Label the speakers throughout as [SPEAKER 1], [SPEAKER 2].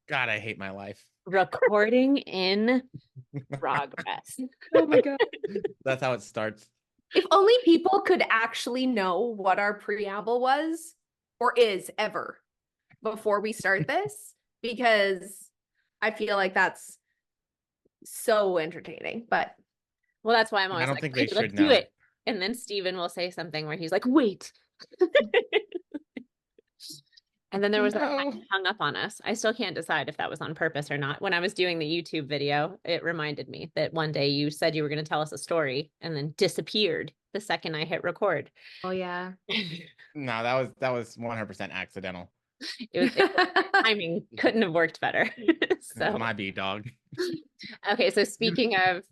[SPEAKER 1] God, I hate my life.
[SPEAKER 2] Recording in progress.
[SPEAKER 1] Oh my God. That's how it starts.
[SPEAKER 3] If only people could actually know what our preamble was or is ever before we start this, because I feel like that's so entertaining. But
[SPEAKER 2] Well, that's why I'm
[SPEAKER 1] I
[SPEAKER 2] always
[SPEAKER 1] don't
[SPEAKER 2] like,
[SPEAKER 1] think they
[SPEAKER 2] "Okay, let's
[SPEAKER 1] should
[SPEAKER 2] do
[SPEAKER 1] know.
[SPEAKER 2] it." And then Stephen will say something where he's like, wait. And then there was that time
[SPEAKER 1] No.
[SPEAKER 2] he hung up on us. I still can't decide if that was on purpose or not. When I was doing the YouTube video, it reminded me that one day you said you were going to tell us a story and then disappeared the second I hit record.
[SPEAKER 3] oh yeah.
[SPEAKER 1] No, that was 100% accidental.
[SPEAKER 2] I mean, couldn't have worked better. So,
[SPEAKER 1] My B dog.
[SPEAKER 2] okay. So speaking of,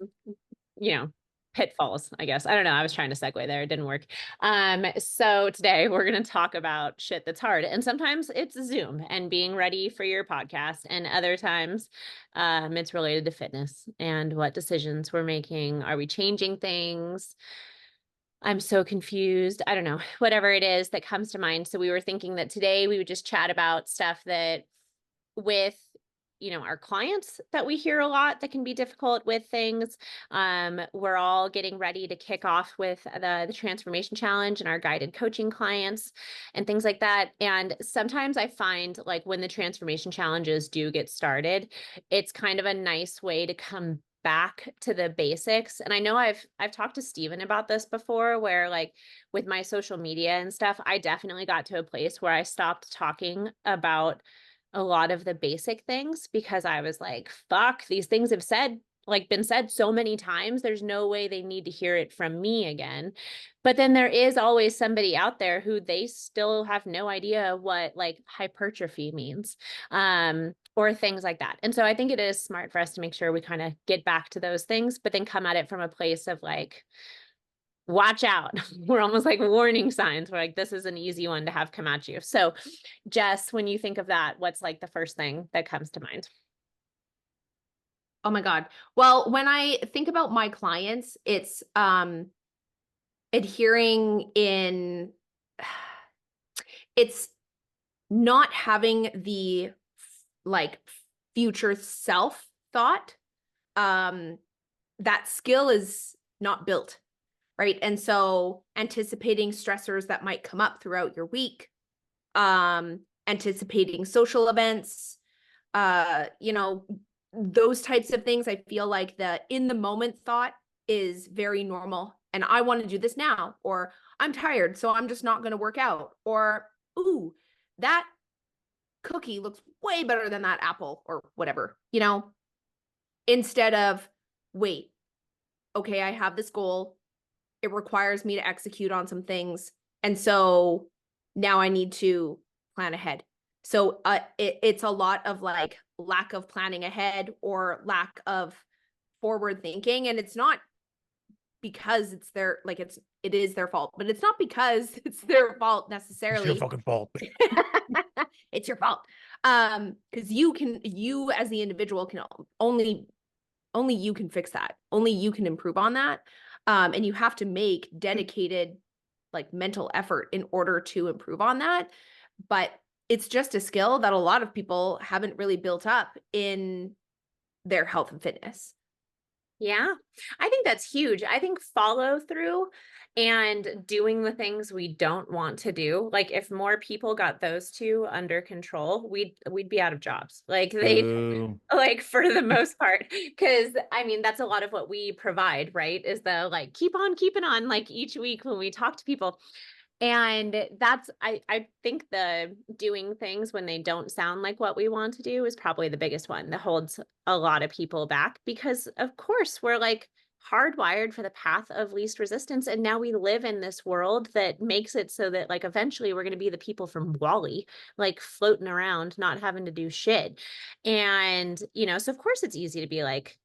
[SPEAKER 2] pitfalls, I guess. I don't know. I was trying to segue there. It didn't work. So today we're going to talk about shit that's hard. And sometimes it's Zoom and being ready for your podcast. And other times, it's related to fitness and what decisions we're making. Are we changing things? I'm so confused. I don't know, whatever it is that comes to mind. So we were thinking that today we would just chat about stuff that with our clients that we hear a lot that can be difficult with things. We're all getting ready to kick off with the transformation challenge and our guided coaching clients and things like that. And sometimes I find like when the transformation challenges do get started, it's kind of a nice way to come back to the basics. And I know I've talked to Stephen about this before, where like with my social media and stuff, I definitely got to a place where I stopped talking about a lot of the basic things because I was like, fuck, these things have been said so many times. There's no way they need to hear it from me again. But then there is always somebody out there who they still have no idea what like hypertrophy means, or things like that. And so I think it is smart for us to make sure we kind of get back to those things, but then come at it from a place of like, watch out. We're almost like warning signs. We're like, this is an easy one to have come at you. So Jess, when you think of that, what's like the first thing that comes to mind?
[SPEAKER 3] Oh my God. Well, when I think about my clients, it's adhering in it's not having the like future self thought. That skill is not built, right? And so anticipating stressors that might come up throughout your week, anticipating social events, those types of things. I feel like the in the moment thought is very normal. And I want to do this now, or I'm tired, so I'm just not going to work out, or, ooh, that cookie looks way better than that apple, or whatever, instead of, wait, okay, I have this goal. It requires me to execute on some things. And so now I need to plan ahead. So it's a lot of like lack of planning ahead or lack of forward thinking. And it's not because it's their, like, it is their fault, but it's not because it's their fault necessarily.
[SPEAKER 1] It's your fucking fault.
[SPEAKER 3] It's your fault. Because you as the individual can only you can fix that. Only you can improve on that. And you have to make dedicated like mental effort in order to improve on that. But it's just a skill that a lot of people haven't really built up in their health and fitness.
[SPEAKER 2] Yeah, I think that's huge. I think follow through and doing the things we don't want to do. Like if more people got those two under control, we'd be out of jobs. Like like for the most part, because I mean, that's a lot of what we provide, right? Is the like, keep on keeping on, like each week when we talk to people. And that's, I think the doing things when they don't sound like what we want to do is probably the biggest one that holds a lot of people back, because of course we're like hardwired for the path of least resistance. And now we live in this world that makes it so that like eventually we're going to be the people from Wall-E, like floating around, not having to do shit. And, so of course it's easy to be like,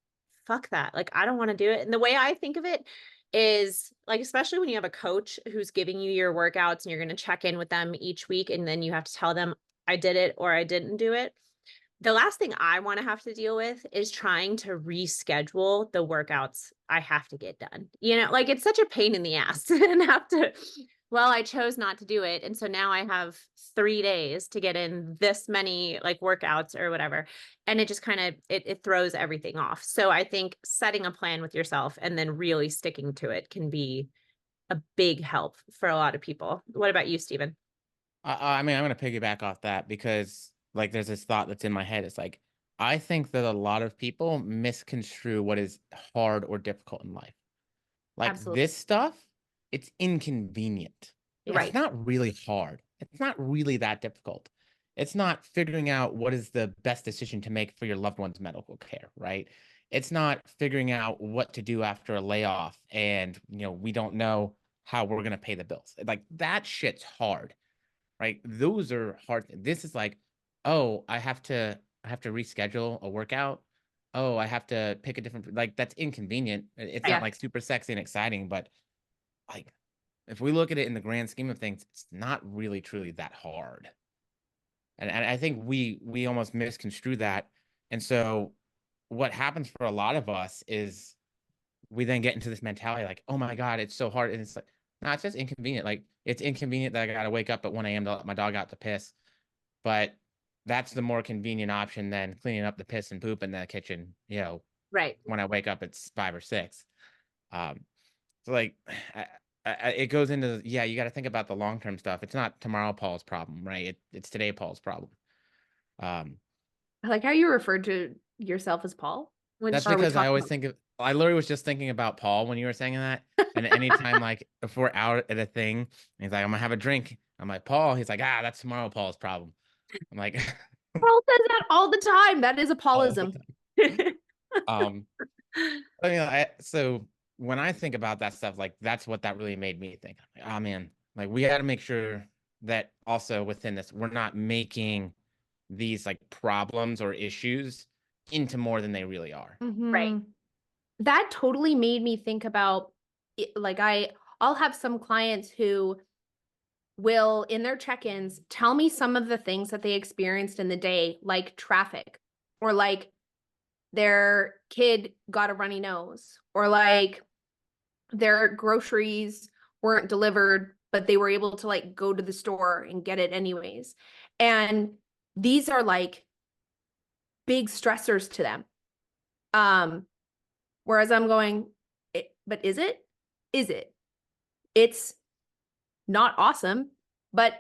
[SPEAKER 2] fuck that. Like, I don't want to do it. And the way I think of it is like, especially when you have a coach who's giving you your workouts and you're going to check in with them each week, and then you have to tell them I did it or I didn't do it. The last thing I want to have to deal with is trying to reschedule the workouts I have to get done. Like it's such a pain in the ass to have to well, I chose not to do it. And so now I have 3 days to get in this many like workouts or whatever. And it just kind of, it throws everything off. So I think setting a plan with yourself and then really sticking to it can be a big help for a lot of people. What about you, Stephen?
[SPEAKER 1] I mean, I'm going to piggyback off that because like there's this thought that's in my head. It's like, I think that a lot of people misconstrue what is hard or difficult in life. Like
[SPEAKER 3] Absolutely.
[SPEAKER 1] this stuff, it's inconvenient.
[SPEAKER 3] Right.
[SPEAKER 1] It's not really hard. It's not really that difficult. It's not figuring out what is the best decision to make for your loved one's medical care, right? It's not figuring out what to do after a layoff and, we don't know how we're going to pay the bills. Like that shit's hard, right? Those are hard. This is like, oh, I have to reschedule a workout. Oh, I have to pick a different, like that's inconvenient. It's
[SPEAKER 2] Yeah.
[SPEAKER 1] not like super sexy and exciting, but like if we look at it in the grand scheme of things, it's not really truly that hard. And I think we almost misconstrue that. And so what happens for a lot of us is we then get into this mentality like, oh my God, it's so hard. And it's like, no, it's just inconvenient. Like it's inconvenient that I gotta wake up at 1 a.m. to let my dog out to piss. But that's the more convenient option than cleaning up the piss and poop in the kitchen,
[SPEAKER 2] Right.
[SPEAKER 1] when I wake up, it's 5 or 6. So like it goes into, you got to think about the long-term stuff. It's not tomorrow Paul's problem, right? It's today Paul's problem.
[SPEAKER 3] I like how you referred to yourself as Paul.
[SPEAKER 1] That's
[SPEAKER 3] Or are we
[SPEAKER 1] because I
[SPEAKER 3] talking
[SPEAKER 1] always
[SPEAKER 3] about-
[SPEAKER 1] think of, I literally was just thinking about Paul when you were saying that. And anytime like if we're out at a thing, and he's like, I'm gonna have a drink. I'm like, Paul, he's like, that's tomorrow Paul's problem. I'm like,
[SPEAKER 3] Paul says that all the time. That is a
[SPEAKER 1] all the
[SPEAKER 3] Paulism.
[SPEAKER 1] time. So when I think about that stuff, like that's what that really made me think. Like, oh man, like we got to make sure that also within this, we're not making these like problems or issues into more than they really are.
[SPEAKER 2] Right.
[SPEAKER 3] That totally made me think about like I'll have some clients who will in their check-ins tell me some of the things that they experienced in the day, like traffic, or like their kid got a runny nose, or like their groceries weren't delivered, but they were able to like go to the store and get it anyways. And these are like big stressors to them. Whereas I'm going, but is it? Is it? It's not awesome, but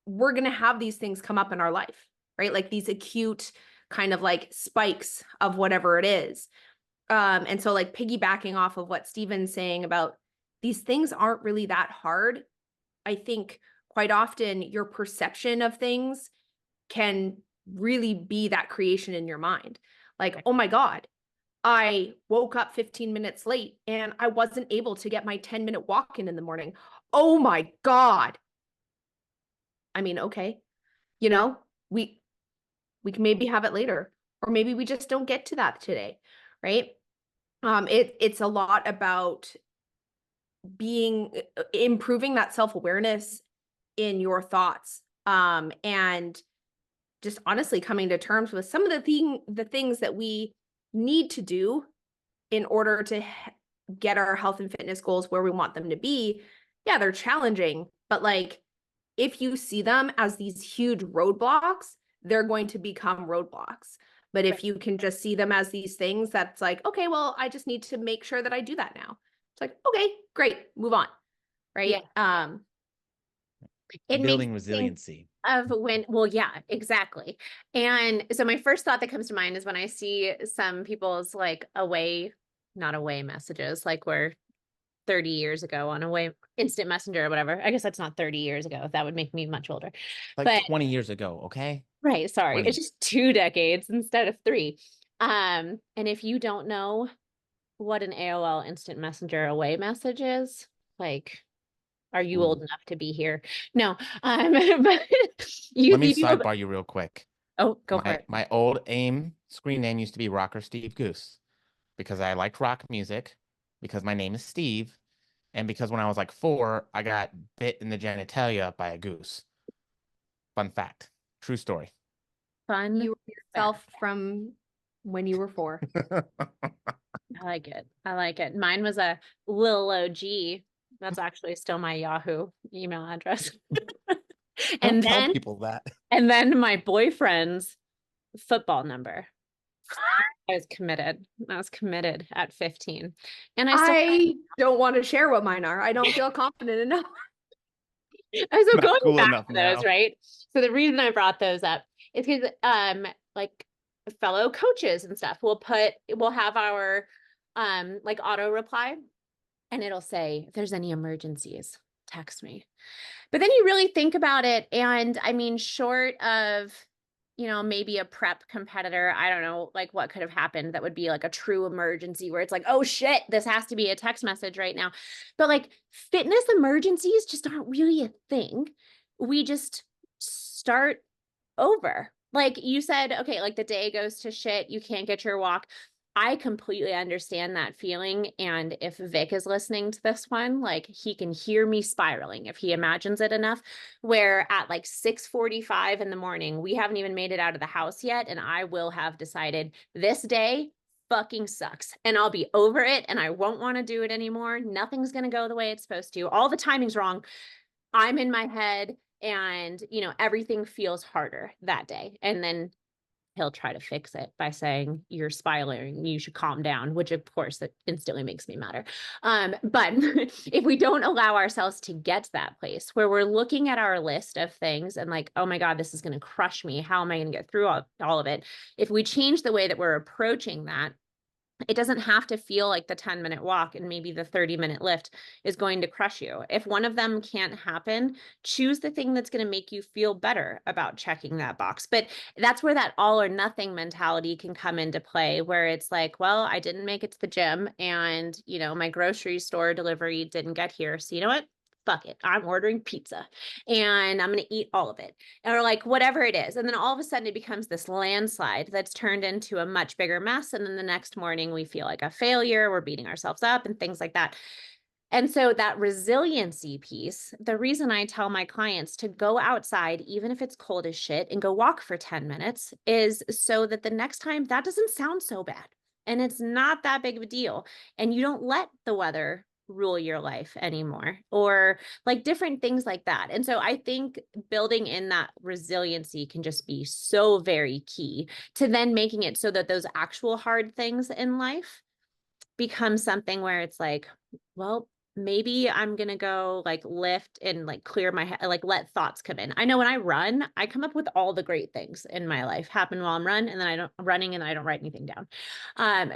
[SPEAKER 3] we're going to have these things come up in our life, right? Like these acute kind of like spikes of whatever it is. And so like piggybacking off of what Stephen's saying about these things aren't really that hard. I think quite often your perception of things can really be that creation in your mind. Like, oh my God, I woke up 15 minutes late and I wasn't able to get my 10-minute walk in the morning. Oh my God. I mean, okay, we can maybe have it later, or maybe we just don't get to that today, right? It's a lot about improving that self-awareness in your thoughts, and just honestly coming to terms with some of the things that we need to do in order to get our health and fitness goals where we want them to be. Yeah, they're challenging, but like if you see them as these huge roadblocks, they're going to become roadblocks. But if you can just see them as these things that's like, okay, well, I just need to make sure that I do that now. It's like, okay, great, move on. Right.
[SPEAKER 2] Yeah. It
[SPEAKER 1] Building
[SPEAKER 2] makes me think
[SPEAKER 1] resiliency.
[SPEAKER 2] of yeah, exactly. And so my first thought that comes to mind is when I see some people's like not away messages, like we're 30 years ago on away instant messenger or whatever. I guess that's not 30 years ago. That would make me much older.
[SPEAKER 1] Like
[SPEAKER 2] But
[SPEAKER 1] 20 years ago, okay?
[SPEAKER 2] right, sorry.
[SPEAKER 1] 20.
[SPEAKER 2] It's just 2 decades instead of 3. And if you don't know what an AOL instant messenger away message is, like, are you old enough to be here? No. But
[SPEAKER 1] Let me
[SPEAKER 2] do
[SPEAKER 1] sidebar you real quick.
[SPEAKER 2] Oh, go for it.
[SPEAKER 1] My old AIM screen name used to be Rocker Steve Goose because I liked rock music, because my name is Steve, and because when I was like 4, I got bit in the genitalia by a goose. Fun fact. True story.
[SPEAKER 2] Fun.
[SPEAKER 3] You were yourself from when you were 4.
[SPEAKER 2] I like it. Mine was a Lil OG That's actually still my Yahoo email address.
[SPEAKER 1] Don't tell people that.
[SPEAKER 2] And then my boyfriend's football number. I was committed. I was committed at 15. And
[SPEAKER 3] I don't want to share what mine are. I don't feel confident enough.
[SPEAKER 2] I was
[SPEAKER 1] Not
[SPEAKER 2] going
[SPEAKER 1] cool
[SPEAKER 2] back
[SPEAKER 1] enough
[SPEAKER 2] to those,
[SPEAKER 1] now.
[SPEAKER 2] right? So the reason I brought those up is because like fellow coaches and stuff we'll have our like auto reply, and it'll say, if there's any emergencies, text me. But then you really think about it, and I mean, short of, maybe a prep competitor, I don't know, like what could have happened that would be like a true emergency where it's like, oh shit, this has to be a text message right now. But like fitness emergencies just aren't really a thing. We just start over. Like you said, okay, like the day goes to shit, you can't get your walk. I completely understand that feeling. And if Vic is listening to this one, like he can hear me spiraling if he imagines it enough, where at like 6:45 in the morning, we haven't even made it out of the house yet. And I will have decided this day fucking sucks and I'll be over it and I won't want to do it anymore. Nothing's going to go the way it's supposed to. All the timing's wrong. I'm in my head and, everything feels harder that day. And then he'll try to fix it by saying, you're spiraling, you should calm down, which of course that instantly makes me madder. But if we don't allow ourselves to get to that place where we're looking at our list of things and like, oh my God, this is going to crush me. How am I going to get through all of it? If we change the way that we're approaching that, it doesn't have to feel like the 10-minute walk and maybe the 30-minute lift is going to crush you. If one of them can't happen, choose the thing that's going to make you feel better about checking that box. But that's where that all or nothing mentality can come into play, where it's like, well, I didn't make it to the gym and, my grocery store delivery didn't get here. So you know what? Fuck it. I'm ordering pizza and I'm going to eat all of it, or like whatever it is. And then all of a sudden it becomes this landslide that's turned into a much bigger mess. And then the next morning we feel like a failure, we're beating ourselves up and things like that. And so that resiliency piece, the reason I tell my clients to go outside, even if it's cold as shit, and go walk for 10 minutes is so that the next time that doesn't sound so bad and it's not that big of a deal. And you don't let the weather rule your life anymore, or like different things like that. And so I think building in that resiliency can just be so very key to then making it so that those actual hard things in life become something where it's like, well, maybe I'm going to go like lift and like clear my head, like let thoughts come in. I know when I run, I come up with all the great things in my life happen while I'm running, and then I don't write anything down.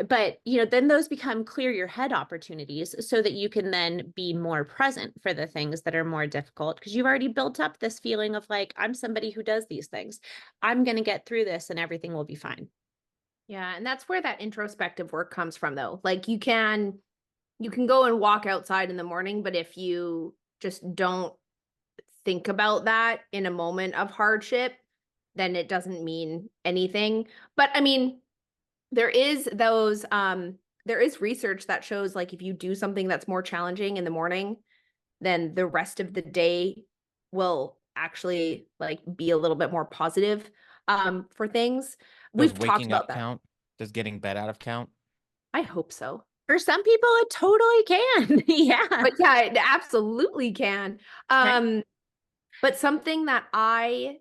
[SPEAKER 2] But then those become clear your head opportunities so that you can then be more present for the things that are more difficult, because you've already built up this feeling of like, I'm somebody who does these things. I'm going to get through this and everything will be fine.
[SPEAKER 3] Yeah. And that's where that introspective work comes from, though. Like you can go and walk outside in the morning, but if you just don't think about that in a moment of hardship, then it doesn't mean anything. But I mean, there is research that shows like if you do something that's more challenging in the morning, then the rest of the day will actually like be a little bit more positive for things.
[SPEAKER 1] Does
[SPEAKER 3] We've talked
[SPEAKER 1] waking
[SPEAKER 3] about
[SPEAKER 1] up
[SPEAKER 3] that.
[SPEAKER 1] count? Does getting bed out of count?
[SPEAKER 3] I hope so.
[SPEAKER 2] For some people, it totally can. Yeah.
[SPEAKER 3] But yeah, it absolutely can.
[SPEAKER 2] Right.
[SPEAKER 3] But something that I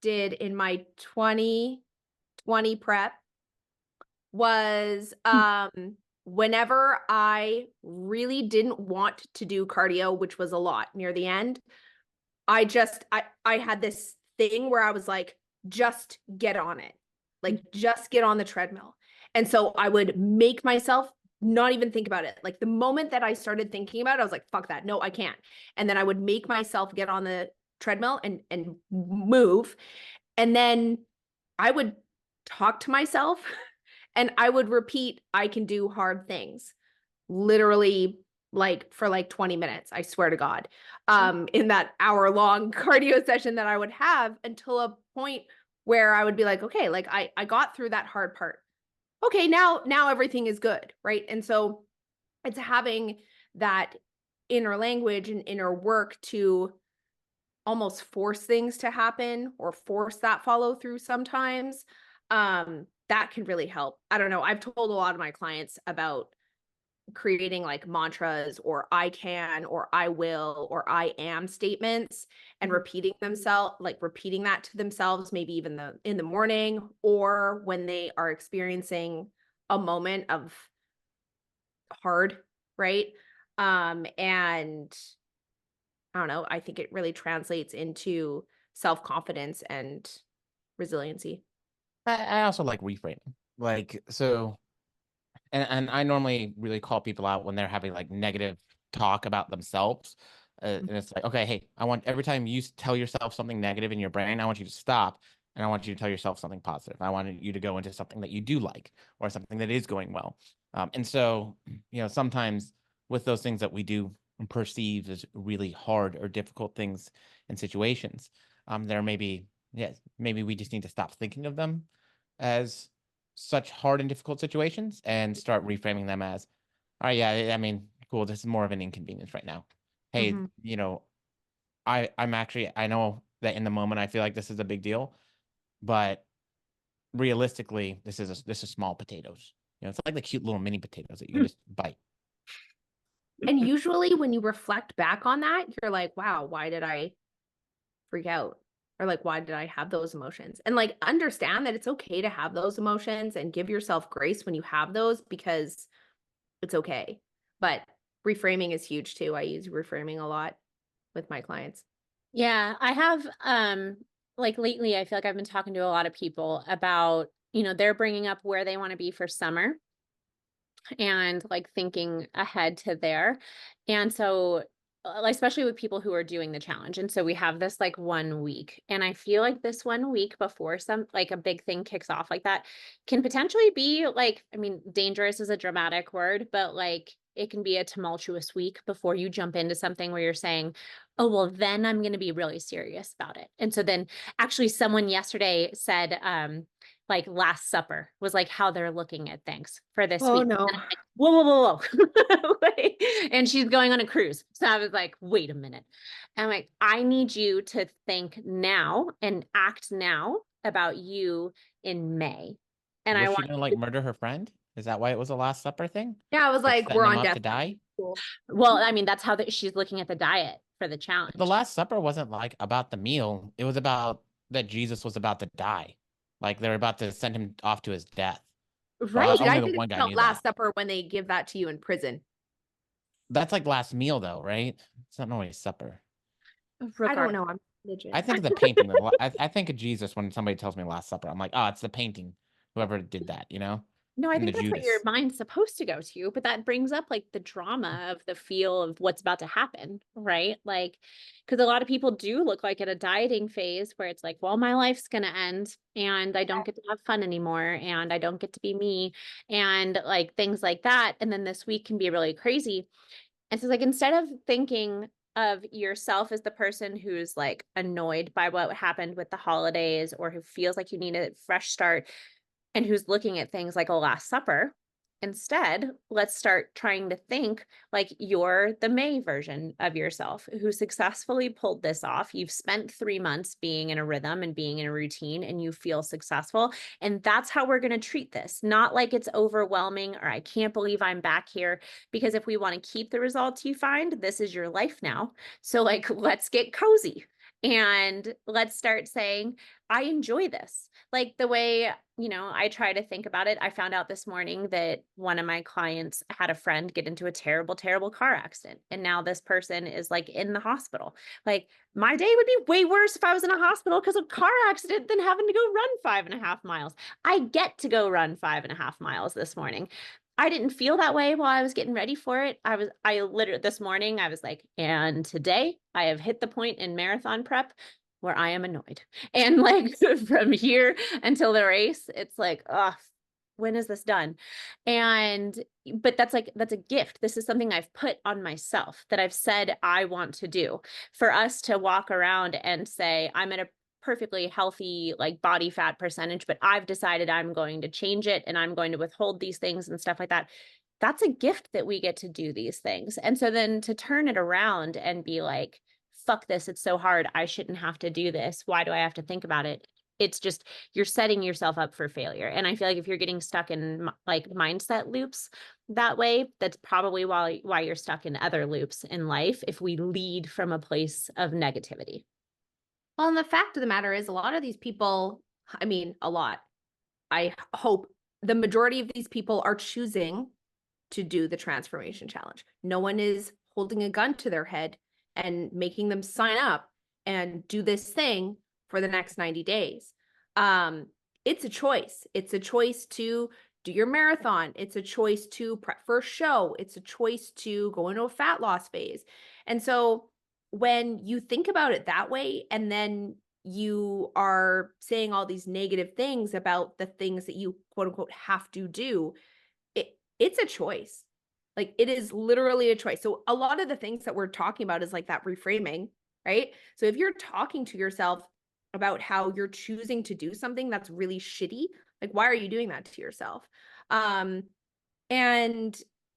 [SPEAKER 3] did in my 2020 prep was whenever I really didn't want to do cardio, which was a lot near the end, I had this thing where I was like, just get on it. Like, just get on the treadmill. And so I would make myself not even think about it. Like the moment that I started thinking about it, I was like, fuck that. No, I can't. And then I would make myself get on the treadmill and move. And then I would talk to myself and I would repeat, I can do hard things. Literally like for like 20 minutes, I swear to God, in that hour-long cardio session that I would have, until a point where I would be like, okay, like I got through that hard part. Okay, now everything is good, right? And so it's having that inner language and inner work to almost force things to happen or force that follow through sometimes. That can really help. I don't know. I've told a lot of my clients about creating like mantras or I can or I will or I am statements and repeating repeating that to themselves, maybe even in the morning or when they are experiencing a moment of hard, right? And I don't know, I think it really translates into self-confidence and resiliency.
[SPEAKER 1] I also like reframing. Like, so, and I normally really call people out when they're having like negative talk about themselves. And it's like, okay, hey, I want every time you tell yourself something negative in your brain, I want you to stop and I want you to tell yourself something positive. I want you to go into something that you do like or something that is going well. And so, sometimes with those things that we do perceive as really hard or difficult things and situations, there may be, yes, maybe we just need to stop thinking of them as such hard and difficult situations and start reframing them as, all right, yeah, I mean, cool, this is more of an inconvenience right now. Hey, I know that in the moment I feel like this is a big deal, but realistically, this is small potatoes. It's like the cute little mini potatoes that you can just bite.
[SPEAKER 3] And usually when you reflect back on that, you're like, wow, why did I freak out? Or like, why did I have those emotions? And like, understand that it's okay to have those emotions and give yourself grace when you have those because it's okay. But reframing is huge too. I use reframing a lot with my clients.
[SPEAKER 2] Yeah, I have, like lately, I feel like I've been talking to a lot of people about, they're bringing up where they want to be for summer and like thinking ahead to there. And so, especially with people who are doing the challenge. And so we have this like 1 week. And I feel like this 1 week before like a big thing kicks off like that can potentially be like, I mean, dangerous is a dramatic word, but like it can be a tumultuous week before you jump into something where you're saying, oh, well, then I'm going to be really serious about it. And so then actually someone yesterday said, like Last Supper was like how they're looking at things for this week.
[SPEAKER 3] No.
[SPEAKER 2] And I'm like, whoa, whoa, whoa, whoa. And she's going on a cruise. So I was like, wait a minute. And I'm like, I need you to think now and act now about you in May. And
[SPEAKER 1] Was
[SPEAKER 2] I
[SPEAKER 1] she
[SPEAKER 2] want,
[SPEAKER 1] gonna like murder her friend? Is that why it was a Last Supper thing?
[SPEAKER 3] Yeah, I was
[SPEAKER 1] Like
[SPEAKER 3] like,
[SPEAKER 1] setting
[SPEAKER 3] we're
[SPEAKER 1] them
[SPEAKER 3] on
[SPEAKER 1] up
[SPEAKER 3] death.
[SPEAKER 1] to die?
[SPEAKER 3] Cool.
[SPEAKER 2] well, I mean, that's how she's looking at the diet for the
[SPEAKER 1] The
[SPEAKER 2] challenge.
[SPEAKER 1] Last Supper wasn't like about the meal. It was about that Jesus was about to die. Like they're about to send him off to his death. Well,
[SPEAKER 2] Right.
[SPEAKER 1] only
[SPEAKER 3] I
[SPEAKER 1] the
[SPEAKER 3] think
[SPEAKER 1] one
[SPEAKER 3] it's
[SPEAKER 1] guy
[SPEAKER 3] about
[SPEAKER 1] knew
[SPEAKER 3] Last
[SPEAKER 1] that.
[SPEAKER 3] Supper when they give that to you in prison.
[SPEAKER 1] That's like last meal though, right? It's not always supper.
[SPEAKER 3] I don't
[SPEAKER 2] Regardless.
[SPEAKER 3] know. I'm religion.
[SPEAKER 1] I think the painting. I think of Jesus when somebody tells me Last Supper. I'm like, oh, it's the painting. Whoever did that,
[SPEAKER 2] No, I
[SPEAKER 1] and the
[SPEAKER 2] think that's what your
[SPEAKER 1] Judas.
[SPEAKER 2] mind's supposed to go to, but that brings up like the drama of the feel of what's about to happen, right? Like, because a lot of people do look like at a dieting phase where it's like, well, my life's going to end and I don't get to have fun anymore and I don't get to be me and like things like that. And then this week can be really crazy. And so, like, instead of thinking of yourself as the person who's like annoyed by what happened with the holidays or who feels like you need a fresh start, and who's looking at things like a Last Supper. Instead, let's start trying to think like you're the May version of yourself who successfully pulled this off. You've spent 3 months being in a rhythm and being in a routine, and you feel successful. And that's how we're going to treat this. Not like it's overwhelming or I can't believe I'm back here. Because if we want to keep the results you find, this is your life now. So, like, let's get cozy. And let's start saying, I enjoy this. Like the way, I try to think about it. I found out this morning that one of my clients had a friend get into a terrible, terrible car accident. And now this person is like in the hospital. Like my day would be way worse if I was in a hospital because of a car accident than having to go run 5.5 miles. I get to go run 5.5 miles this morning. I didn't feel that way while I was getting ready for it. I literally this morning, I was like, and today I have hit the point in marathon prep where I am annoyed. And like from here until the race, it's like, oh, when is this done? But that's a gift. This is something I've put on myself that I've said I want to do. For us to walk around and say, I'm at a perfectly healthy like body fat percentage, but I've decided I'm going to change it and I'm going to withhold these things and stuff like that. That's a gift that we get to do these things. And so then to turn it around and be like, fuck this, it's so hard. I shouldn't have to do this. Why do I have to think about it? It's just, you're setting yourself up for failure. And I feel like if you're getting stuck in like mindset loops that way, that's probably why you're stuck in other loops in life, if we lead from a place of negativity.
[SPEAKER 3] Well, and the fact of the matter is, a lot of these people, I mean, a lot, I hope the majority of these people are choosing to do the transformation challenge. No one is holding a gun to their head and making them sign up and do this thing for the next 90 days. It's a choice. It's a choice to do your marathon. It's a choice to prep for a show. It's a choice to go into a fat loss phase. And so when you think about it that way, and then you are saying all these negative things about the things that you quote unquote have to do, it's a choice. Like, it is literally a choice. So a lot of the things that we're talking about is like that reframing, right? So if you're talking to yourself about how you're choosing to do something that's really shitty, like, why are you doing that to yourself? And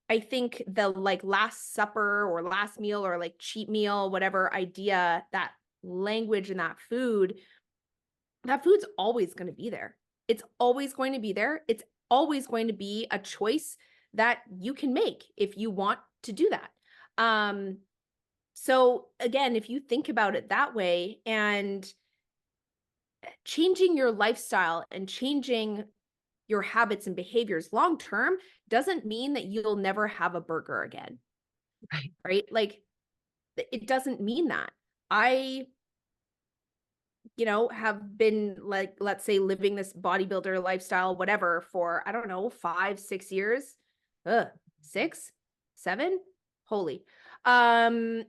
[SPEAKER 3] I think the like last supper or last meal or like cheat meal, whatever idea, that language and that food's always going to be there. It's always going to be there. It's always going to be a choice that you can make if you want to do that. So again, if you think about it that way, and changing your lifestyle and changing your habits and behaviors long term doesn't mean that you'll never have a burger again. Right? Like, it doesn't mean that. I have been, like, let's say, living this bodybuilder lifestyle, whatever, for, I don't know, 5-6 years. 6, 7, holy. And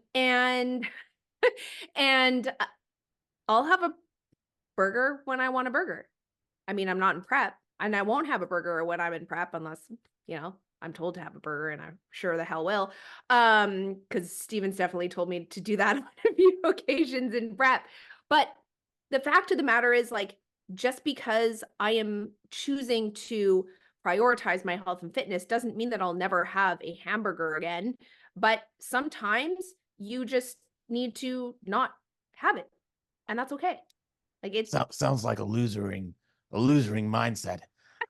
[SPEAKER 3] and I'll have a burger when I want a burger. I mean, I'm not in prep, and I won't have a burger when I'm in prep unless, I'm told to have a burger, and I'm sure the hell will. Because Stephen's definitely told me to do that on a few occasions in prep. But the fact of the matter is, like, just because I am choosing to prioritize my health and fitness doesn't mean that I'll never have a hamburger again. But sometimes you just need to not have it, and that's okay. Like, it
[SPEAKER 1] sounds like a losering mindset.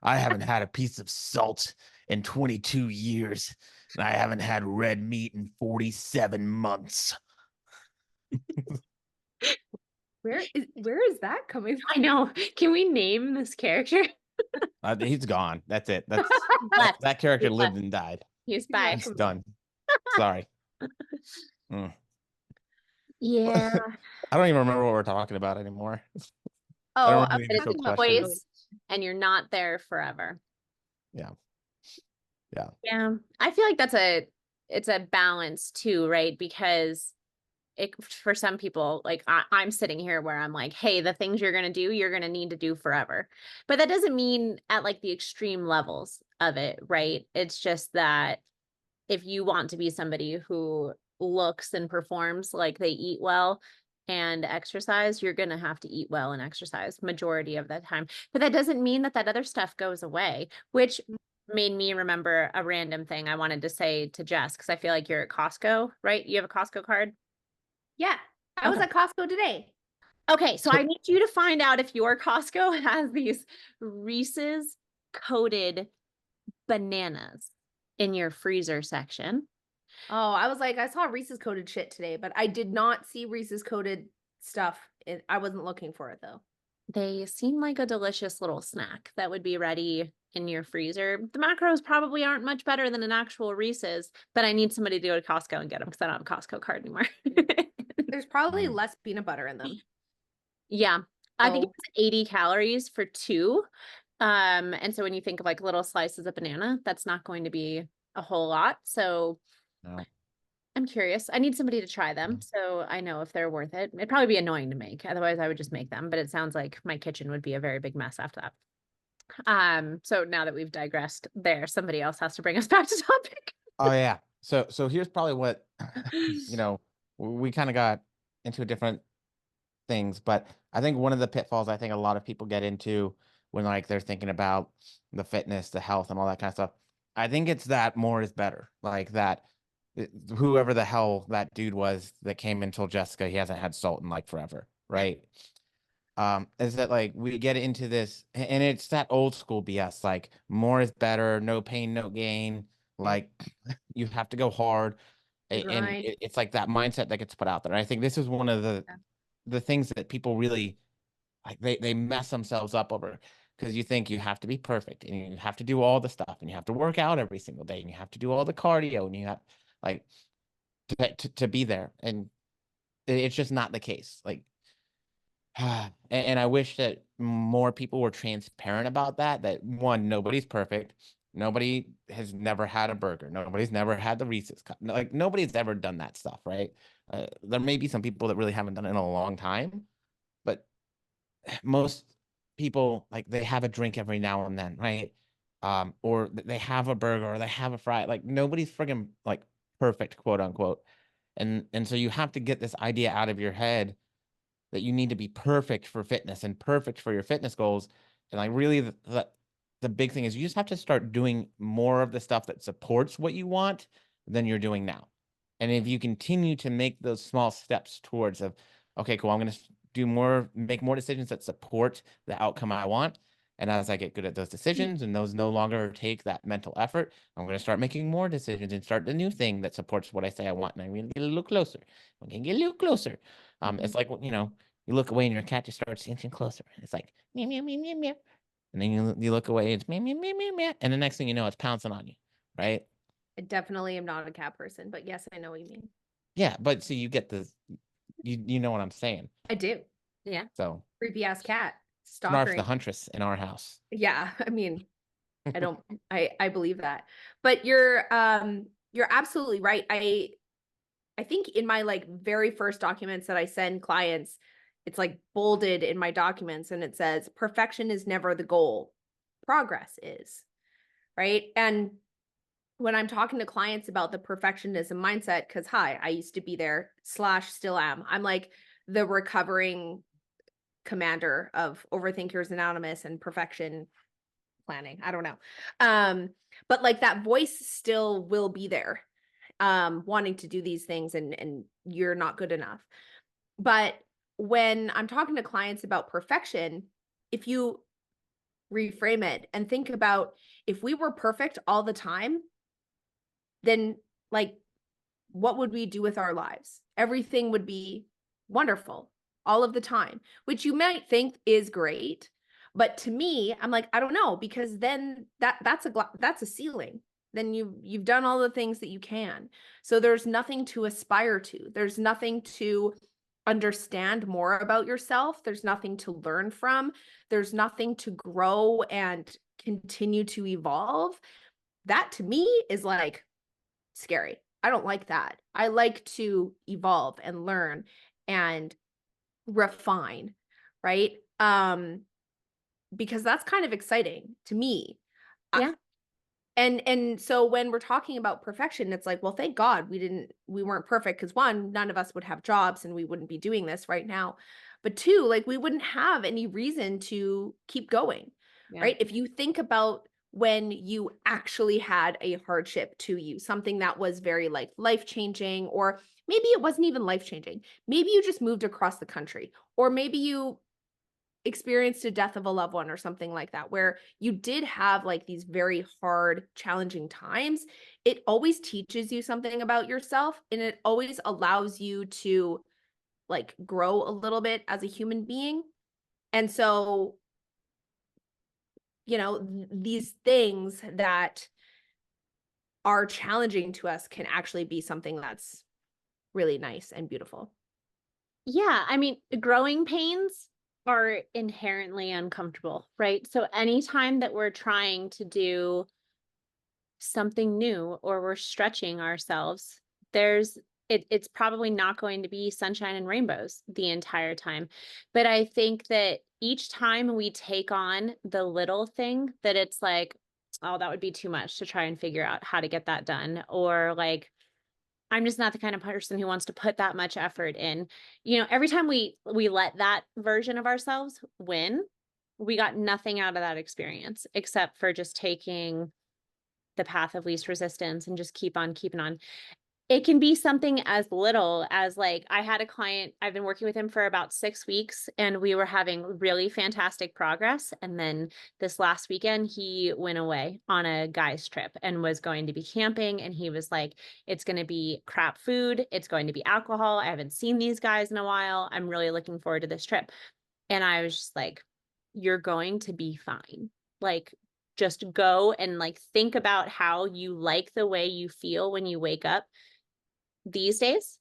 [SPEAKER 1] I haven't had a piece of salt in 22 years, and I haven't had red meat in 47 months.
[SPEAKER 3] Where is that coming from?
[SPEAKER 2] I know. Can we name this character?
[SPEAKER 1] He's gone. That's it. That character lived and died.
[SPEAKER 2] He's back.
[SPEAKER 1] He's done. Sorry.
[SPEAKER 2] Yeah.
[SPEAKER 1] I don't even remember what we're talking about anymore.
[SPEAKER 3] Oh,
[SPEAKER 1] I'm
[SPEAKER 2] talking about boys, and you're not there forever.
[SPEAKER 1] Yeah.
[SPEAKER 2] I feel like it's a balance too, right? Because for some people, like I'm sitting here where I'm like, hey, the things you're going to do, you're going to need to do forever. But that doesn't mean at like the extreme levels of it, right? It's just that if you want to be somebody who looks and performs like they eat well and exercise, you're going to have to eat well and exercise majority of the time. But that doesn't mean that other stuff goes away, which made me remember a random thing I wanted to say to Jess, because I feel like you're at Costco, right? You have a Costco card?
[SPEAKER 3] Yeah, I was at Costco today.
[SPEAKER 2] Okay, so I need you to find out if your Costco has these Reese's coated bananas in your freezer section.
[SPEAKER 3] Oh, I was like, I saw Reese's coated shit today, but I did not see Reese's coated stuff. I wasn't looking for it though.
[SPEAKER 2] They seem like a delicious little snack that would be ready in your freezer. The macros probably aren't much better than an actual Reese's, but I need somebody to go to Costco and get them because I don't have a Costco card anymore.
[SPEAKER 3] There's probably less peanut butter in them.
[SPEAKER 2] Yeah. I think it's 80 calories for 2. And so when you think of like little slices of banana, that's not going to be a whole lot. So
[SPEAKER 1] no.
[SPEAKER 2] I'm curious. I need somebody to try them so I know if they're worth it. It'd probably be annoying to make. Otherwise, I would just make them. But it sounds like my kitchen would be a very big mess after that. So now that we've digressed there, somebody else has to bring us back to topic.
[SPEAKER 1] Oh yeah. So here's probably what we kind of got into different things, but I think one of the pitfalls I think a lot of people get into when like they're thinking about the fitness, the health, and all that kind of stuff, I think it's that more is better. Like that, whoever the hell that dude was that came and told Jessica he hasn't had salt in like forever, right? is that like we get into this, and it's that old school BS, like more is better, no pain, no gain. Like you have to go hard,
[SPEAKER 3] The
[SPEAKER 1] and
[SPEAKER 3] grind.
[SPEAKER 1] it's like that mindset that gets put out there. I think this is one of
[SPEAKER 3] Yeah.
[SPEAKER 1] the things that people really like they mess themselves up over, because you think you have to be perfect and you have to do all the stuff and you have to work out every single day and you have to do all the cardio and you have like to be there, and it's just not the case. Like and I wish that more people were transparent about that. That one, nobody's perfect. Nobody has never had a burger. Nobody's never had the Reese's cup. Like nobody's ever done that stuff, right? There may be some people that really haven't done it in a long time, but most people like they have a drink every now and then, right? Or they have a burger or they have a fry. Like nobody's friggin' like perfect, quote unquote. And so you have to get this idea out of your head that you need to be perfect for fitness and perfect for your fitness goals. And like really the big thing is you just have to start doing more of the stuff that supports what you want than you're doing now. And if you continue to make those small steps towards of, okay, cool, I'm going to do more, make more decisions that support the outcome I want. And as I get good at those decisions and those no longer take that mental effort, I'm going to start making more decisions and start the new thing that supports what I say I want. And I'm going to get a little closer. I'm going to get a little closer. It's like, you know, you look away and your cat just starts inching closer. It's like meow meow meow meow meow, and then you look away, it's meow meow meow meow meow, and the next thing you know, it's pouncing on you, right?
[SPEAKER 3] I definitely am not a cat person, but yes, I know what you mean.
[SPEAKER 1] Yeah, but see, you get the, you know what I'm saying.
[SPEAKER 3] I do.
[SPEAKER 2] Yeah.
[SPEAKER 1] So
[SPEAKER 3] Creepy ass cat.
[SPEAKER 1] Snarf the
[SPEAKER 3] Stalkering.
[SPEAKER 1] huntress in our house.
[SPEAKER 3] Yeah, I mean, I don't I believe that. But you're absolutely right. I think in my like very first documents that I send clients, it's like bolded in my documents and it says perfection is never the goal. Progress is, right? And when I'm talking to clients about the perfectionism mindset, because hi, I used to be there / still am. I'm like the recovering commander of Overthinkers Anonymous and perfection planning. I don't know. But like that voice still will be there, wanting to do these things and you're not good enough. But when I'm talking to clients about perfection, if you reframe it and think about if we were perfect all the time, then like what would we do with our lives? Everything would be wonderful all of the time, which you might think is great. But to me, I'm like, I don't know, because then that's a ceiling. Then you've done all the things that you can. So there's nothing to aspire to. There's nothing to understand more about yourself. There's nothing to learn from. There's nothing to grow and continue to evolve. That to me is like scary. I don't like that. I like to evolve and learn and refine, right? Because that's kind of exciting to me.
[SPEAKER 2] Yeah.
[SPEAKER 3] And so when we're talking about perfection, it's like, well, thank God we weren't perfect, because one, none of us would have jobs and we wouldn't be doing this right now. But two, like we wouldn't have any reason to keep going, right? If you think about when you actually had a hardship to you, something that was very like life-changing, or maybe it wasn't even life-changing. Maybe you just moved across the country, or maybe you experienced a death of a loved one or something like that, where you did have like these very hard, challenging times. It always teaches you something about yourself, and it always allows you to like grow a little bit as a human being. And so, you know, these things that are challenging to us can actually be something that's really nice and beautiful.
[SPEAKER 2] Yeah, I mean, growing pains are inherently uncomfortable, right? So anytime that we're trying to do something new or we're stretching ourselves, it's probably not going to be sunshine and rainbows the entire time. But I think that each time we take on the little thing, that it's like, oh, that would be too much to try and figure out how to get that done, or like, I'm just not the kind of person who wants to put that much effort in. You know, every time we let that version of ourselves win, we got nothing out of that experience except for just taking the path of least resistance and just keep on keeping on. It can be something as little as like, I had a client, I've been working with him for about 6 weeks and we were having really fantastic progress. And then this last weekend, he went away on a guy's trip and was going to be camping. And he was like, it's going to be crap food. It's going to be alcohol. I haven't seen these guys in a while. I'm really looking forward to this trip. And I was just like, you're going to be fine. Like, just go and like think about how you like the way you feel when you wake up these days.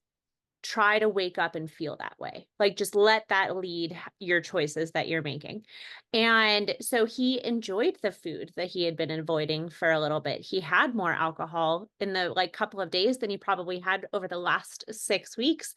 [SPEAKER 2] Try to wake up and feel that way. Like, just let that lead your choices that you're making. And so he enjoyed the food that he had been avoiding for a little bit. He had more alcohol in the like couple of days than he probably had over the last 6 weeks.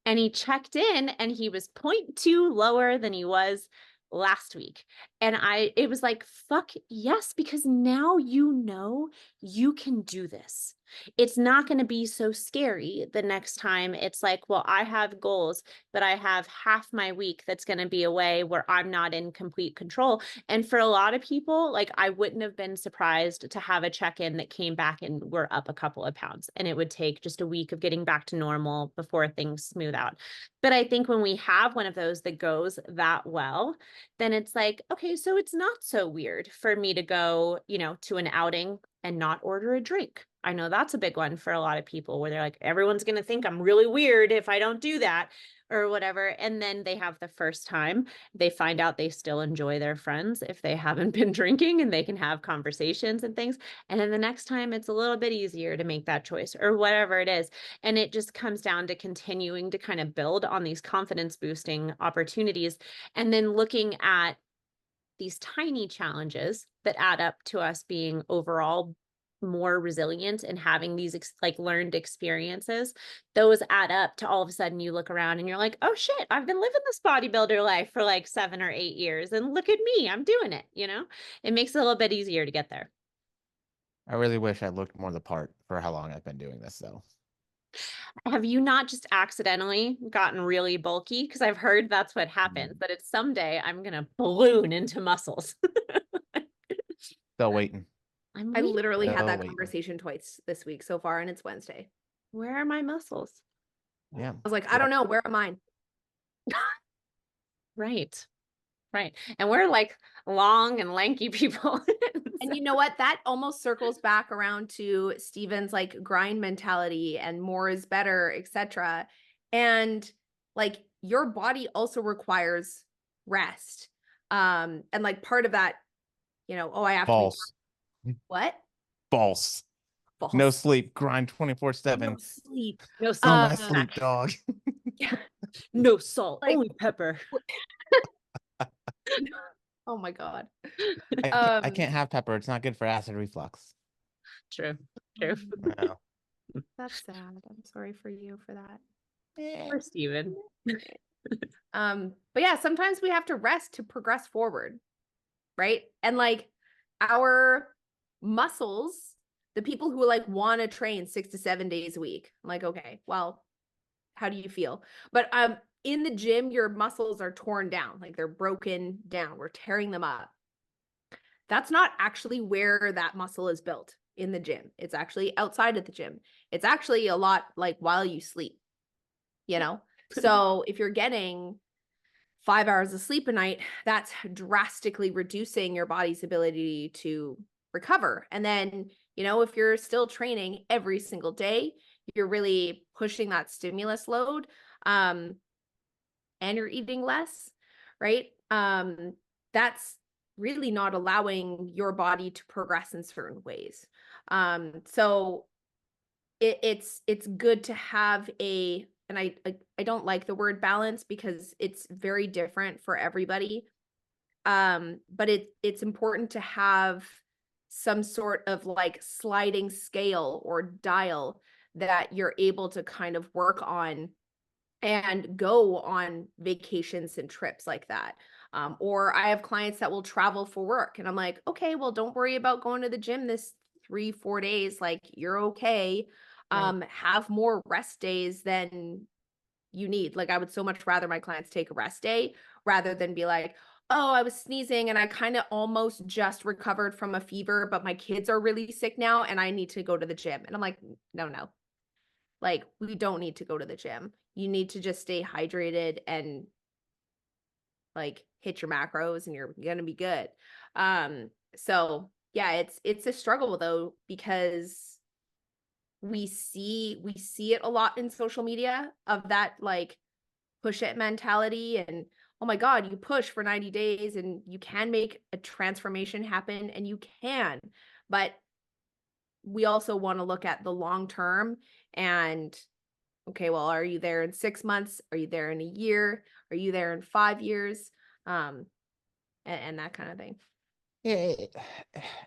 [SPEAKER 2] And he checked in and he was 0.2 lower than he was last week. And it was like, fuck yes, because now you know you can do this. It's not going to be so scary the next time. It's like, well, I have goals, but I have half my week that's going to be away where I'm not in complete control. And for a lot of people, like, I wouldn't have been surprised to have a check-in that came back and we're up a couple of pounds. And it would take just a week of getting back to normal before things smooth out. But I think when we have one of those that goes that well, then it's like, okay, so it's not so weird for me to go, to an outing and not order a drink. I know that's a big one for a lot of people where they're like, everyone's going to think I'm really weird if I don't do that or whatever. And then they have the first time, they find out they still enjoy their friends if they haven't been drinking, and they can have conversations and things. And then the next time it's a little bit easier to make that choice or whatever it is. And it just comes down to continuing to kind of build on these confidence boosting opportunities, and then looking at these tiny challenges that add up to us being overall more resilient and having these like learned experiences. Those add up to all of a sudden you look around and you're like, oh shit, I've been living this bodybuilder life for like 7 or 8 years and look at me, I'm doing it. It makes it a little bit easier to get there.
[SPEAKER 1] I really wish I looked more the part for how long I've been doing this, though.
[SPEAKER 2] Have you not just accidentally gotten really bulky? Because I've heard that's what happens, that it's someday I'm going to balloon into muscles.
[SPEAKER 1] Still waiting.
[SPEAKER 3] I literally had that
[SPEAKER 1] waiting.
[SPEAKER 3] conversation twice this week so far, and it's Wednesday.
[SPEAKER 2] Where are my muscles?
[SPEAKER 1] Yeah.
[SPEAKER 3] I was like, I don't know. Where are mine?
[SPEAKER 2] Right. And we're like long and lanky people.
[SPEAKER 3] And you know what? That almost circles back around to Stephen's like grind mentality and more is better, etc. And like your body also requires rest. And like part of that, I have
[SPEAKER 1] False.
[SPEAKER 3] to what?
[SPEAKER 1] False.
[SPEAKER 3] False.
[SPEAKER 1] No sleep. Grind 24/7.
[SPEAKER 3] No sleep.
[SPEAKER 2] No
[SPEAKER 1] Oh,
[SPEAKER 2] salt.
[SPEAKER 1] my sleep, dog.
[SPEAKER 3] Yeah.
[SPEAKER 2] No salt.
[SPEAKER 3] Like-
[SPEAKER 2] only pepper.
[SPEAKER 3] Oh my God.
[SPEAKER 1] I can't have pepper. It's not good for acid reflux.
[SPEAKER 2] True.
[SPEAKER 1] No.
[SPEAKER 3] That's sad. I'm sorry for you for that.
[SPEAKER 2] Poor Stephen.
[SPEAKER 3] But yeah, sometimes we have to rest to progress forward, right? And like our muscles, the people who like want to train 6 to 7 days a week, I'm like, okay, well, how do you feel? But in the gym, your muscles are torn down, like they're broken down. We're tearing them up. That's not actually where that muscle is built in the gym. It's actually outside of the gym. It's actually a lot like while you sleep, So if you're getting 5 hours of sleep a night, that's drastically reducing your body's ability to recover. And then, if you're still training every single day, you're really pushing that stimulus load. And you're eating less, right? That's really not allowing your body to progress in certain ways. So it's good to have and I don't like the word balance because it's very different for everybody. But it's important to have some sort of like sliding scale or dial that you're able to kind of work on and go on vacations and trips like that. Or I have clients that will travel for work and I'm like, okay, well, don't worry about going to the gym this 3-4 days. Like you're okay.
[SPEAKER 2] Right.
[SPEAKER 3] Have more rest days than you need. Like I would so much rather my clients take a rest day rather than be like, oh, I was sneezing and I kind of almost just recovered from a fever, but my kids are really sick now and I need to go to the gym. And I'm like, no. Like, we don't need to go to the gym. You need to just stay hydrated and like hit your macros and you're gonna be good. So yeah, it's a struggle though, because we see it a lot in social media of that like push it mentality, and oh my god, you push for 90 days and you can make a transformation happen, and you can. But we also want to look at the long term and okay, well, are you there in 6 months? Are you there in a year? Are you there in 5 years? And that kind of thing.
[SPEAKER 1] Yeah,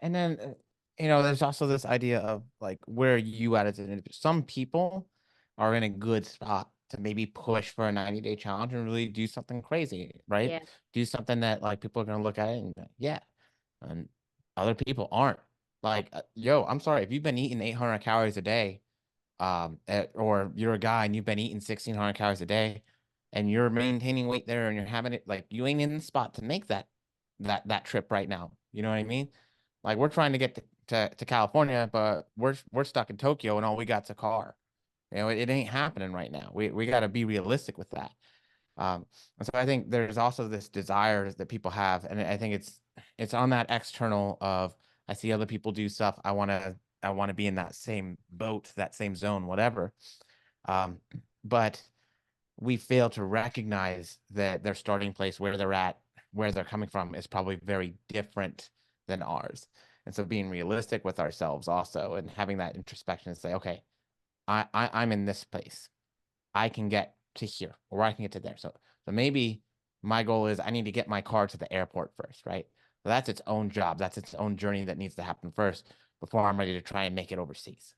[SPEAKER 1] and then there's also this idea of like where are you at as an individual. Some people are in a good spot to maybe push for a 90-day challenge and really do something crazy, right?
[SPEAKER 3] Yeah.
[SPEAKER 1] Do something that like people are gonna look at it and go, yeah, and other people aren't. Like, yo, I'm sorry if you've been eating 800 calories a day, or you're a guy and you've been eating 1,600 calories a day, and you're maintaining weight there and you're having it, like you ain't in the spot to make that trip right now. You know what I mean? Like we're trying to get to California, but we're stuck in Tokyo and all we got's a car. It ain't happening right now. We got to be realistic with that. And so I think there's also this desire that people have, and I think it's on that external of I see other people do stuff. I want to be in that same boat, that same zone, whatever. But we fail to recognize that their starting place, where they're at, where they're coming from, is probably very different than ours. And so being realistic with ourselves also, and having that introspection and say, okay, I'm in this place. I can get to here, or I can get to there. So maybe my goal is I need to get my car to the airport first, right? So that's its own job. That's its own journey that needs to happen first before I'm ready to try and make it overseas.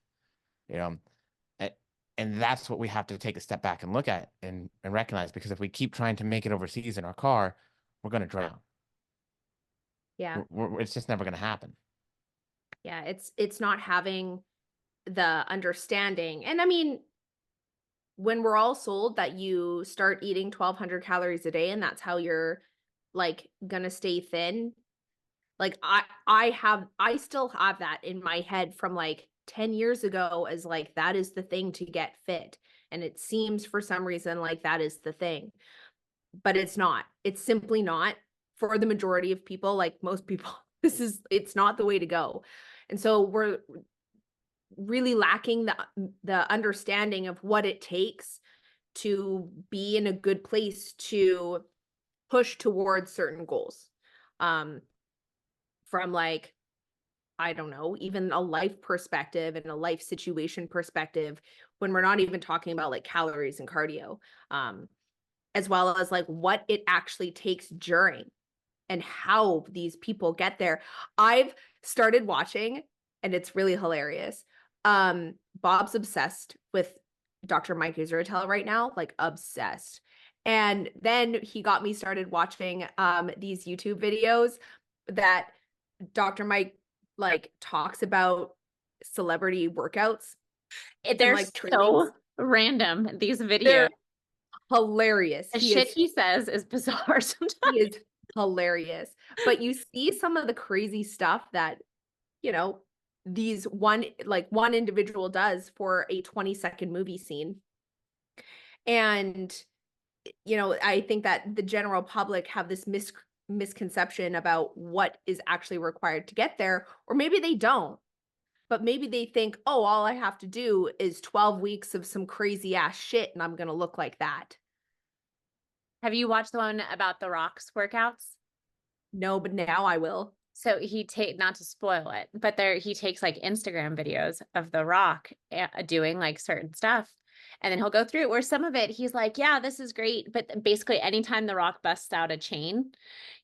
[SPEAKER 1] You know, and that's what we have to take a step back and look at and recognize, because if we keep trying to make it overseas in our car, we're going to drown.
[SPEAKER 3] Yeah.
[SPEAKER 1] It's just never going to happen.
[SPEAKER 3] Yeah. It's not having the understanding. And I mean, when we're all sold that you start eating 1,200 calories a day and that's how you're like gonna stay thin, like I still have that in my head from like 10 years ago as like that is the thing to get fit, and it seems for some reason like that is the thing, but it's not. It's simply not for the majority of people. Like most people, it's not the way to go. And so we're really lacking the understanding of what it takes to be in a good place to push towards certain goals. From like, I don't know, even a life perspective and a life situation perspective, when we're not even talking about like calories and cardio, as well as like what it actually takes during and how these people get there. I've started watching, and it's really hilarious. Bob's obsessed with Dr. Mike Israetel right now, like obsessed. And then he got me started watching these YouTube videos that Dr. Mike like talks about celebrity workouts.
[SPEAKER 2] They're
[SPEAKER 3] like
[SPEAKER 2] so random, these videos.
[SPEAKER 3] They're hilarious.
[SPEAKER 2] The shit he says is bizarre sometimes.
[SPEAKER 3] He is hilarious. But you see some of the crazy stuff that, these one individual does for a 20-second movie scene. And, I think that the general public have this misconception about what is actually required to get there, or maybe they don't. But maybe they think, oh, all I have to do is 12 weeks of some crazy ass shit and I'm going to look like that.
[SPEAKER 2] Have you watched the one about the Rock's workouts?
[SPEAKER 3] No, but now I will.
[SPEAKER 2] So not to spoil it, but he takes like Instagram videos of The Rock doing like certain stuff. And then he'll go through it where some of it, he's like, yeah, this is great. But basically anytime The Rock busts out a chain,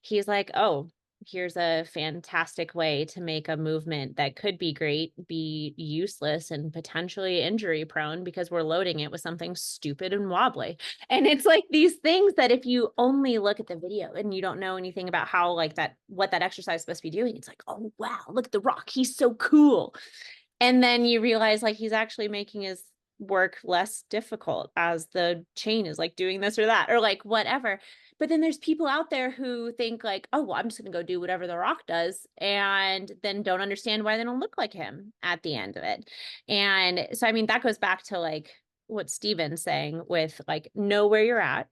[SPEAKER 2] he's like, oh, here's a fantastic way to make a movement that could be great, be useless and potentially injury prone because we're loading it with something stupid and wobbly. And it's like these things that if you only look at the video and you don't know anything about how like that, what that exercise is supposed to be doing, it's like, oh, wow, look at The Rock. He's so cool. And then you realize like he's actually making his work less difficult as the chain is like doing this or that or like whatever. But then there's people out there who think like, oh, well, I'm just going to go do whatever The Rock does, and then don't understand why they don't look like him at the end of it. And so, I mean, that goes back to like what Stephen's saying with like, know where you're at.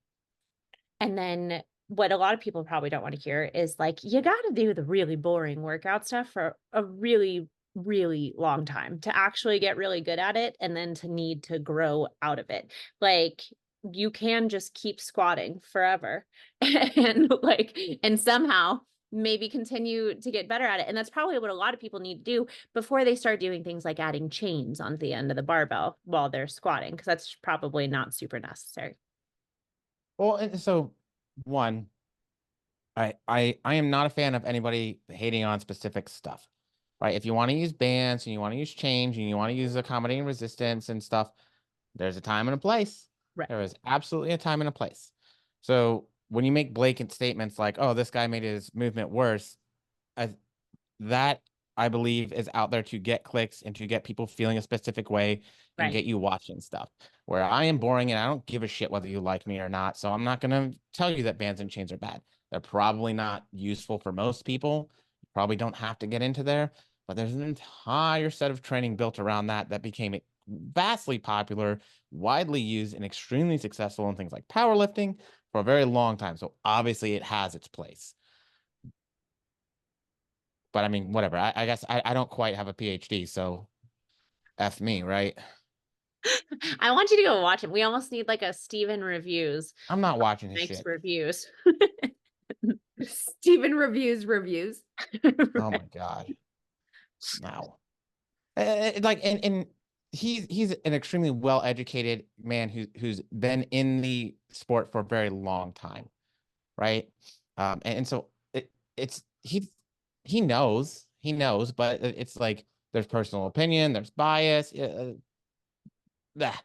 [SPEAKER 2] And then what a lot of people probably don't want to hear is like, you got to do the really boring workout stuff for a really, really long time to actually get really good at it and then to need to grow out of it. Like, you can just keep squatting forever and like, and somehow maybe continue to get better at it. And that's probably what a lot of people need to do before they start doing things like adding chains on the end of the barbell while they're squatting, because that's probably not super necessary.
[SPEAKER 1] Well, and so one, I am not a fan of anybody hating on specific stuff, right? If you want to use bands and you want to use change and you want to use accommodating resistance and stuff, there's a time and a place.
[SPEAKER 2] Right.
[SPEAKER 1] There is absolutely a time and a place. So when you make blatant statements like, "Oh, this guy made his movement worse," that I believe is out there to get clicks and to get people feeling a specific way and
[SPEAKER 2] Right.
[SPEAKER 1] get you watching stuff. Where I am boring and I don't give a shit whether you like me or not. So I'm not gonna tell you that bands and chains are bad. They're probably not useful for most people. You probably don't have to get into there, but there's an entire set of training built around that became vastly popular, widely used, and extremely successful in things like powerlifting for a very long time. So obviously it has its place. But I mean, whatever. I guess I don't quite have a PhD, so F me, right?
[SPEAKER 2] I want you to go watch it. We almost need like a Stephen reviews.
[SPEAKER 1] I'm not watching his
[SPEAKER 2] Mike's
[SPEAKER 1] shit.
[SPEAKER 2] reviews.
[SPEAKER 3] Stephen reviews.
[SPEAKER 1] Oh my God. No. Like and he's an extremely well-educated man who's been in the sport for a very long time, right? And so it's he knows, but it's like there's personal opinion, there's bias.
[SPEAKER 3] But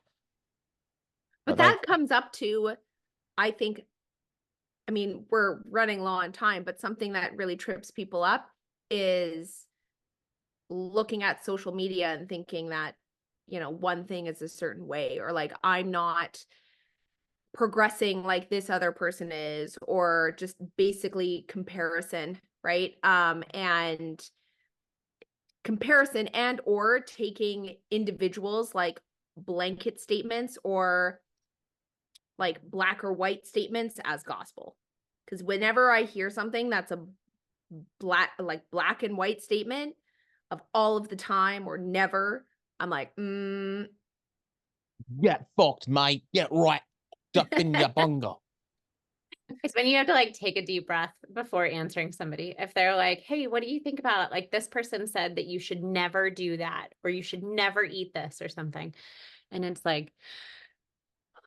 [SPEAKER 1] But
[SPEAKER 3] that
[SPEAKER 1] like,
[SPEAKER 3] comes up to, I think, I mean, we're running low on time, but something that really trips people up is looking at social media and thinking that, you know, one thing is a certain way, or like, I'm not progressing like this other person is, or just basically comparison, right? And comparison and or taking individuals like blanket statements or like black or white statements as gospel. Because whenever I hear something that's a black and white statement of all of the time or never, I'm like,
[SPEAKER 1] get fucked, mate. Get right. Duck in your bungo.
[SPEAKER 2] It's when you have to like take a deep breath before answering somebody. If they're like, hey, what do you think about it? Like, this person said that you should never do that, or you should never eat this or something. And it's like,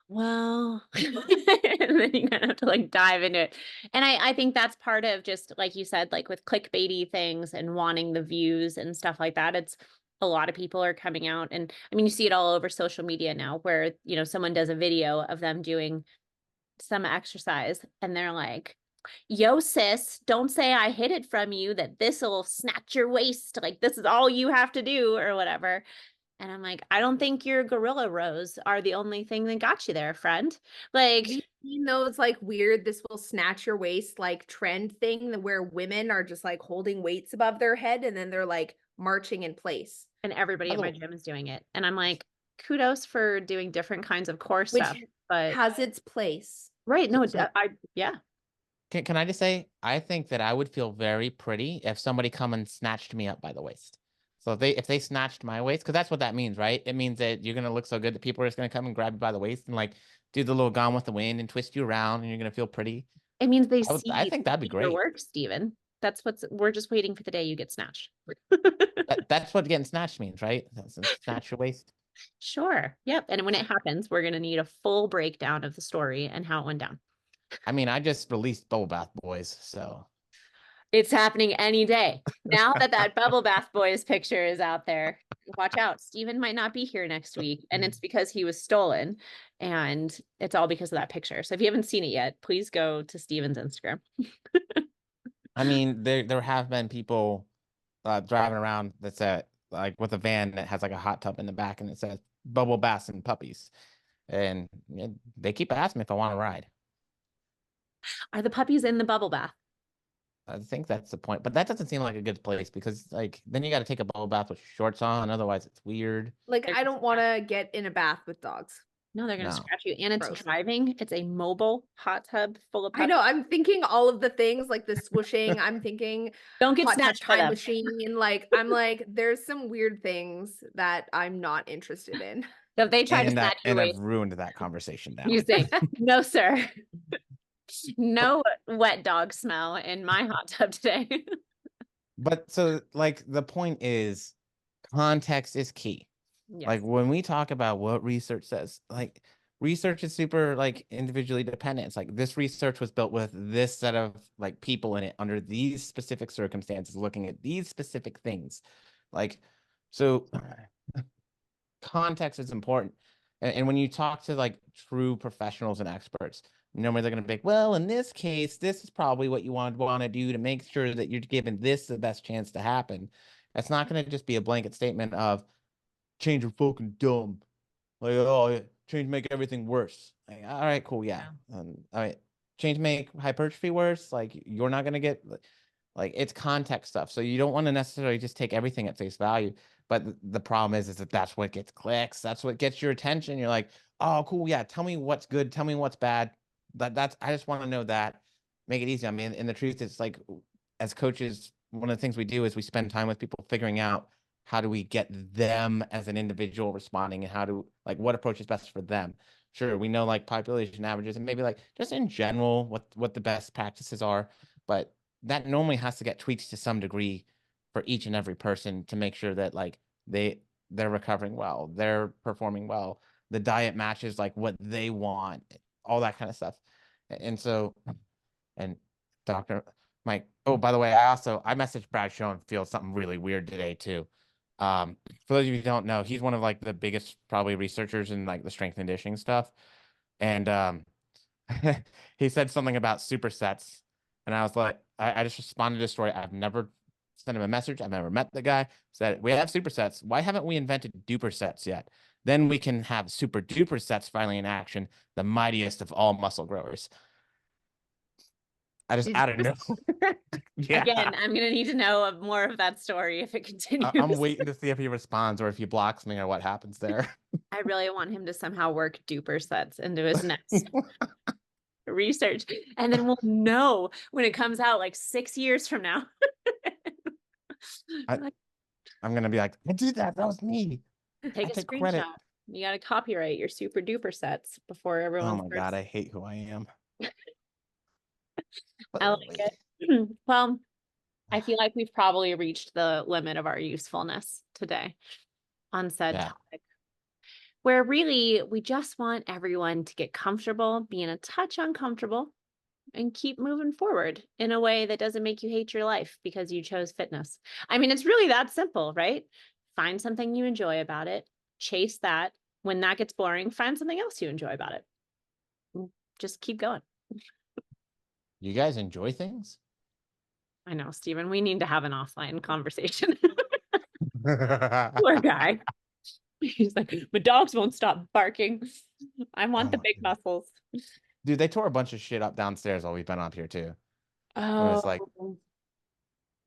[SPEAKER 2] well, and then you kind of have to like dive into it. And I think that's part of, just like you said, like with clickbaity things and wanting the views and stuff like that. It's a lot of people are coming out, and I mean, you see it all over social media now where, you know, someone does a video of them doing some exercise and they're like, yo, sis, don't say I hid it from you that this will snatch your waist. Like, this is all you have to do or whatever. And I'm like, I don't think your gorilla rows are the only thing that got you there, friend. Like,
[SPEAKER 3] have you seen those like weird, this will snatch your waist like trend thing where women are just like holding weights above their head and then they're like marching in place?
[SPEAKER 2] and everybody in my gym is doing it. And I'm like, kudos for doing different kinds of core stuff. But
[SPEAKER 3] has its place.
[SPEAKER 2] right. No,
[SPEAKER 1] So,
[SPEAKER 2] yeah.
[SPEAKER 1] can I just say, I think that I would feel very pretty if somebody come and snatched me up by the waist. So if they snatched my waist, because that's what that means, right? It means that you're gonna look so good that people are just gonna come and grab you by the waist and like do the little Gone with the Wind and twist you around, and you're gonna feel pretty.
[SPEAKER 2] It means they see
[SPEAKER 1] I think that'd be
[SPEAKER 2] your
[SPEAKER 1] great.
[SPEAKER 2] work, Stephen. We're just waiting for the day you get snatched.
[SPEAKER 1] That's what getting snatched means, right? Snatch your waist.
[SPEAKER 2] Sure. Yep. And when it happens, we're going to need a full breakdown of the story and how it went down.
[SPEAKER 1] I mean, I just released Bubble Bath Boys, so
[SPEAKER 2] It's happening any day. Now that Bubble Bath Boys picture is out there, watch out. Stephen might not be here next week, and it's because he was stolen, and it's all because of that picture. So if you haven't seen it yet, please go to Stephen's Instagram.
[SPEAKER 1] I mean, there have been people driving around that's like with a van that has like a hot tub in the back and it says bubble baths and puppies, and they keep asking me if I want to ride.
[SPEAKER 2] Are the puppies in the bubble bath?
[SPEAKER 1] I think that's the point, but that doesn't seem like a good place because like then you got to take a bubble bath with shorts on, otherwise it's weird.
[SPEAKER 3] Like, I don't want to get in a bath with dogs.
[SPEAKER 2] No, they're gonna
[SPEAKER 1] No.
[SPEAKER 2] scratch you. And it's
[SPEAKER 3] Gross.
[SPEAKER 2] driving. It's a mobile hot tub full of
[SPEAKER 3] I know. I'm thinking all of the things like the swooshing. I'm thinking
[SPEAKER 2] Don't get
[SPEAKER 3] hot tub
[SPEAKER 2] snatched by
[SPEAKER 3] time
[SPEAKER 2] them.
[SPEAKER 3] machine. Like, I'm like, there's some weird things that I'm not interested in.
[SPEAKER 2] So if they try to
[SPEAKER 1] And
[SPEAKER 2] snatch you
[SPEAKER 1] and
[SPEAKER 2] away,
[SPEAKER 1] I've ruined that conversation now.
[SPEAKER 2] you say, no, sir. No wet dog smell in my hot tub today.
[SPEAKER 1] But so like the point is context is key.
[SPEAKER 2] Yes.
[SPEAKER 1] Like when we talk about what research says, like research is super like individually dependent. It's like this research was built with this set of like people in it under these specific circumstances, looking at these specific things. Like, so context is important. And when you talk to like true professionals and experts, normally they're going to be like, well, in this case, this is probably what you want to do to make sure that you're giving this the best chance to happen. It's not going to just be a blanket statement of change are fucking dumb. Like, oh, yeah, change make everything worse. Like, all right, cool, yeah. All right, change make hypertrophy worse. Like, you're not going to get like it's context stuff. So you don't want to necessarily just take everything at face value. But the problem is that that's what gets clicks. That's what gets your attention. You're like, oh, cool. Yeah. Tell me what's good. Tell me what's bad. That's, I just want to know that. Make it easy. I mean, and the truth is like, as coaches, one of the things we do is we spend time with people figuring out how do we get them as an individual responding and how to like what approach is best for them. Sure. We know like population averages and maybe like just in general, what the best practices are, but that normally has to get tweaked to some degree for each and every person to make sure that like they're recovering well, they're performing well, the diet matches like what they want, all that kind of stuff. And so, and Dr. Mike, oh, by the way, I messaged Brad Schoenfield something really weird today too. For those of you who don't know, he's one of like the biggest probably researchers in like the strength and conditioning stuff. And he said something about supersets. And I was like, I just responded to a story. I've never sent him a message. I've never met the guy. Said, we have supersets. Why haven't we invented duper sets yet? Then we can have super duper sets finally in action, the mightiest of all muscle growers. I don't know. Yeah.
[SPEAKER 2] Again, I'm gonna need to know more of that story if it continues.
[SPEAKER 1] I'm waiting to see if he responds or if he blocks me or what happens there.
[SPEAKER 2] I really want him to somehow work duper sets into his next research. And then we'll know when it comes out like 6 years from now.
[SPEAKER 1] I'm going to be like, I did that. That was me.
[SPEAKER 2] Take a screenshot. Credit. You got to copyright your super duper sets before everyone.
[SPEAKER 1] Oh my God, I hate who I am.
[SPEAKER 2] I like it. Well, I feel like we've probably reached the limit of our usefulness today on said topic, where really we just want everyone to get comfortable, being a touch uncomfortable, and keep moving forward in a way that doesn't make you hate your life because you chose fitness. I mean, it's really that simple, right? Find something you enjoy about it, chase that. When that gets boring, find something else you enjoy about it. Just keep going.
[SPEAKER 1] You guys enjoy things?
[SPEAKER 2] I know, Stephen, we need to have an offline conversation. Poor guy. He's like, my dogs won't stop barking. I want the big muscles.
[SPEAKER 1] Dude, they tore a bunch of shit up downstairs while we've been up here too.
[SPEAKER 2] Oh,
[SPEAKER 1] it's like, I'm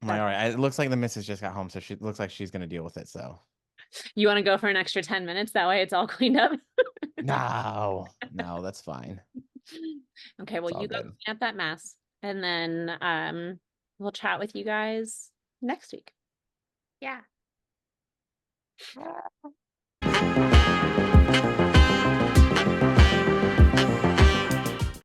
[SPEAKER 1] like, all right, it looks like the missus just got home, so she looks like she's gonna deal with it. So
[SPEAKER 2] you want to go for an extra 10 minutes? That way it's all cleaned up.
[SPEAKER 1] No, that's fine.
[SPEAKER 2] Okay, well, you go clean up that mess, and then we'll chat with you guys next week. Yeah.